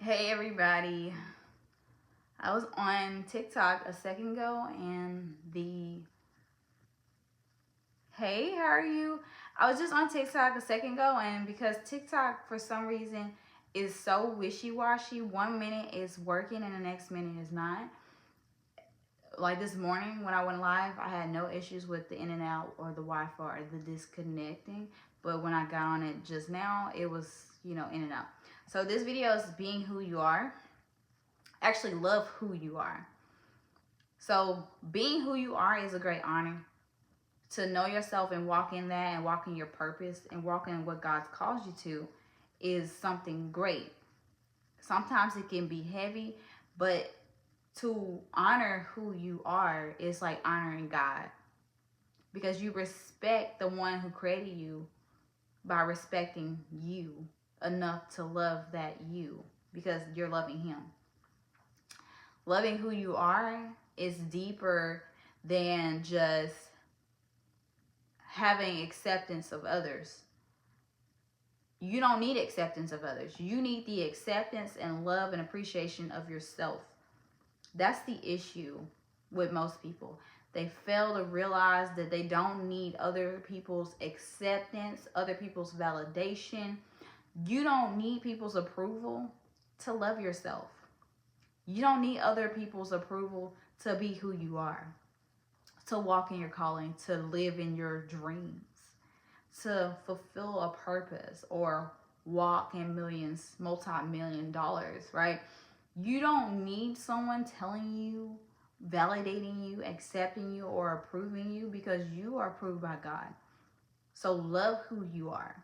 Hey everybody, I was on TikTok a second ago and hey, how are you? I was just on TikTok a second ago and because TikTok for some reason is so wishy-washy, 1 minute is working and the next minute is not. Like this morning when I went live, I had no issues with the in and out or the Wi-Fi or the disconnecting, but when I got on it just now, it was, in and out. So this video is being who you are. Actually love who you are. So being who you are is a great honor. To know yourself and walk in that and walk in your purpose and walk in what God's called you to is something great. Sometimes it can be heavy, but to honor who you are is like honoring God because you respect the one who created you by respecting you enough to love that you because you're loving him. Loving who you are is deeper than just having acceptance of others. You don't need acceptance of others. You need the acceptance and love and appreciation of yourself. That's the issue with most people. They fail to realize that they don't need other people's acceptance, other people's validation. You don't need people's approval to love yourself. You don't need other people's approval to be who you are, to walk in your calling, to live in your dreams, to fulfill a purpose or walk in millions, multi-million dollars, right? You don't need someone telling you, validating you, accepting you, or approving you because you are approved by God. So love who you are.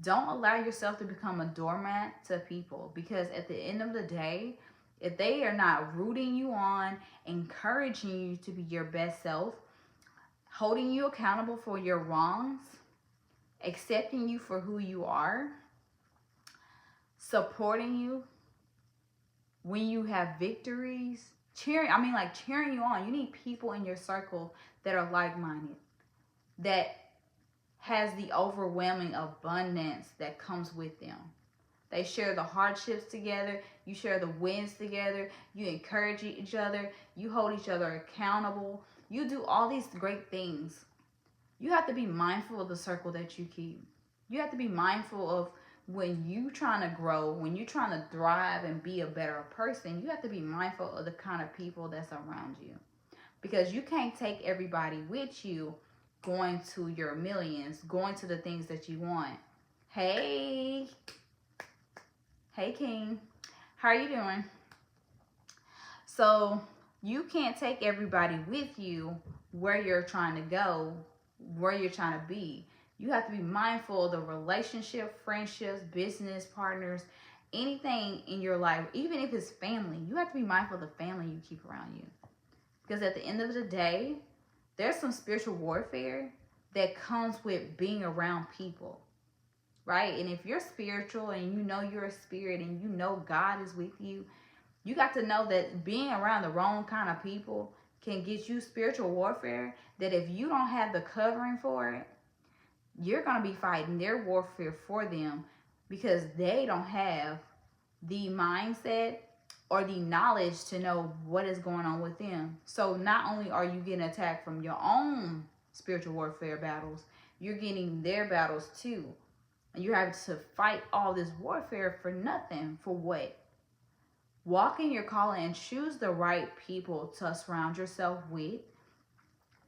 Don't allow yourself to become a doormat to people because at the end of the day, if they are not rooting you on, encouraging you to be your best self, holding you accountable for your wrongs, accepting you for who you are, supporting you when you have victories, cheering you on. You need people in your circle that are like-minded, that has the overwhelming abundance that comes with them. They share the hardships together. You share the wins together. You encourage each other. You hold each other accountable. You do all these great things. You have to be mindful of the circle that you keep. You have to be mindful of when you trying to grow, when you're trying to thrive and be a better person, you have to be mindful of the kind of people that's around you. Because you can't take everybody with you going to your millions, going to the things that you want. Hey King, how are you doing? So you can't take everybody with you where you're trying to go, where you're trying to be. You have to be mindful of the relationship, friendships, business partners, anything in your life, even if it's family. You have to be mindful of the family you keep around you. Because at the end of the day, there's some spiritual warfare that comes with being around people, right? And if you're spiritual and you know you're a spirit and you know God is with you, you got to know that being around the wrong kind of people can get you spiritual warfare that if you don't have the covering for it, you're going to be fighting their warfare for them because they don't have the mindset or the knowledge to know what is going on with them. So not only are you getting attacked from your own spiritual warfare battles, you're getting their battles too. And you have to fight all this warfare for nothing. For what? Walk in your calling and choose the right people to surround yourself with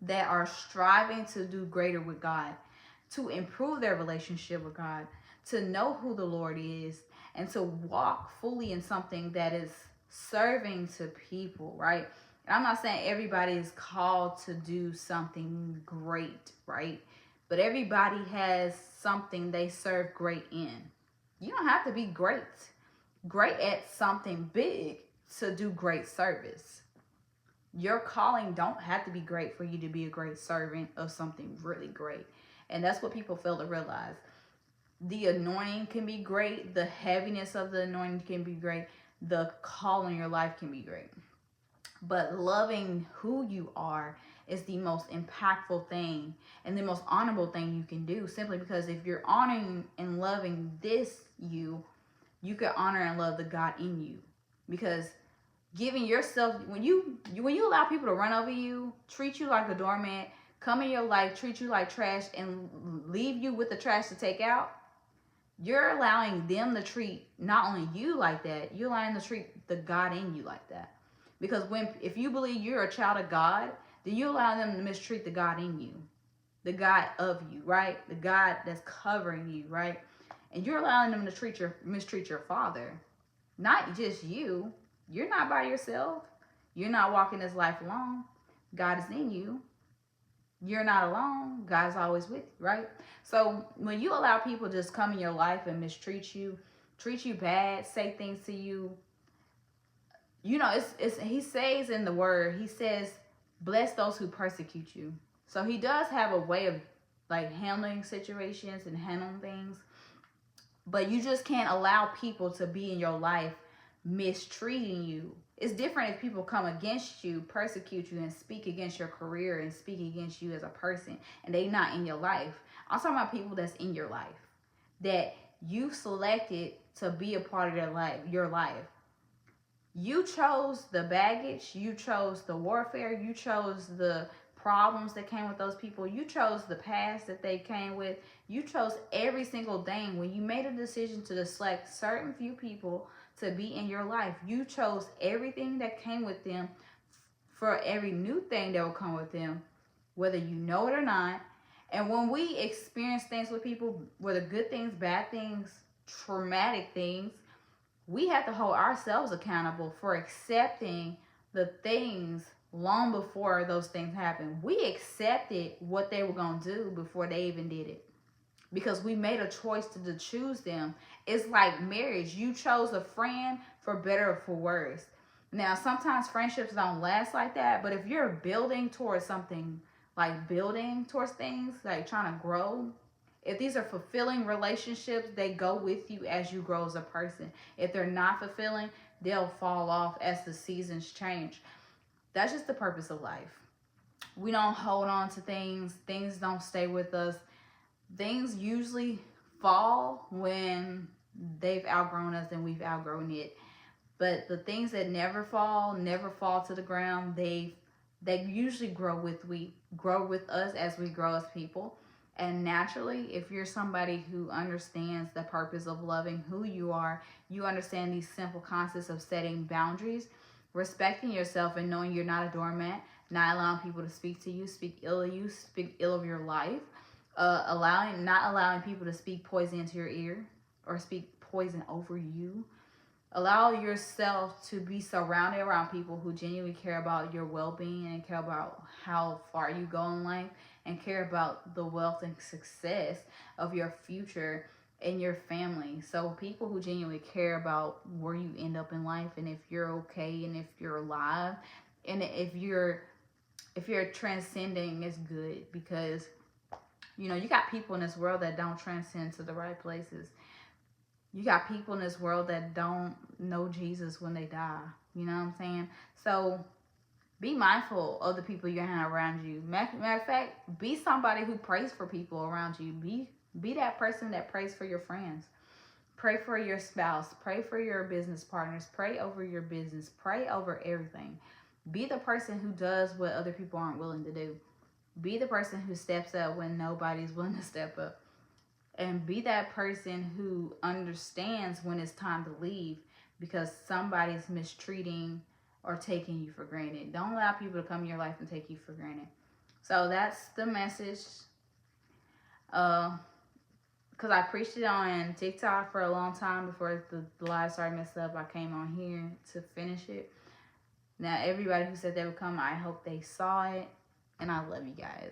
that are striving to do greater with God, to improve their relationship with God, to know who the Lord is, and to walk fully in something that is serving to people, right? And I'm not saying everybody is called to do something great, right? But everybody has something they serve great in. You don't have to be great at something big to do great service. Your calling don't have to be great for you to be a great servant of something really great. And that's what people fail to realize. The anointing can be great. The heaviness of the anointing can be great. The call in your life can be great. But loving who you are is the most impactful thing and the most honorable thing you can do, simply because if you're honoring and loving this you, you can honor and love the God in you. Because giving yourself, when you allow people to run over you, treat you like a doormat, come in your life, treat you like trash, and leave you with the trash to take out, you're allowing them to treat not only you like that, you're allowing them to treat the God in you like that. Because if you believe you're a child of God, then you allow them to mistreat the God in you, the God of you, right? The God that's covering you, right? And you're allowing them to mistreat your Father, not just you. You're not by yourself. You're not walking this life alone. God is in you. You're not alone. God's always with you, right? So when you allow people to just come in your life and mistreat you, treat you bad, say things to you, you know, it's he says in the word, he says, bless those who persecute you. So he does have a way of like handling situations and handling things, but you just can't allow people to be in your life mistreating you. It's different if people come against you, persecute you, and speak against your career and speak against you as a person, and they not in your life. I'm talking about people that's in your life, that you selected to be a part of their life, your life. You chose the baggage, you chose the warfare, you chose the problems that came with those people, you chose the past that they came with, you chose every single thing. When you made a decision to select certain few people to be in your life, you chose everything that came with them for every new thing that will come with them, whether you know it or not. And when we experience things with people, whether good things, bad things, traumatic things, we have to hold ourselves accountable for accepting the things long before those things happen. We accepted what they were going to do before they even did it, because we made a choice to choose them. It's like marriage. You chose a friend for better or for worse. Now, sometimes friendships don't last like that, but if you're building towards something, like building towards things, like trying to grow, if these are fulfilling relationships, they go with you as you grow as a person. If they're not fulfilling, they'll fall off as the seasons change. That's just the purpose of life. We don't hold on to things. Things don't stay with us. Things usually fall when they've outgrown us and we've outgrown it. But the things that never fall to the ground. They usually grow with us as we grow as people. And naturally, if you're somebody who understands the purpose of loving who you are, you understand these simple concepts of setting boundaries, respecting yourself, and knowing you're not a doormat, not allowing people to speak to you, speak ill of you, speak ill of your life, not allowing people to speak poison into your ear or speak poison over you. Allow yourself to be surrounded around people who genuinely care about your well-being and care about how far you go in life and care about the wealth and success of your future and your family. So people who genuinely care about where you end up in life and if you're okay and if you're alive and if you're transcending is good, because you know you got people in this world that don't transcend to the right places. You got people in this world that don't know Jesus when they die. You know what I'm saying? So be mindful of the people you have around you. Matter of fact, be somebody who prays for people around you. Be that person that prays for your friends. Pray for your spouse. Pray for your business partners. Pray over your business. Pray over everything. Be the person who does what other people aren't willing to do. Be the person who steps up when nobody's willing to step up. And be that person who understands when it's time to leave because somebody's mistreating or taking you for granted. Don't allow people to come in your life and take you for granted. So that's the message. Because I preached it on TikTok for a long time before the live started messed up. I came on here to finish it. Now, everybody who said they would come, I hope they saw it. And I love you guys.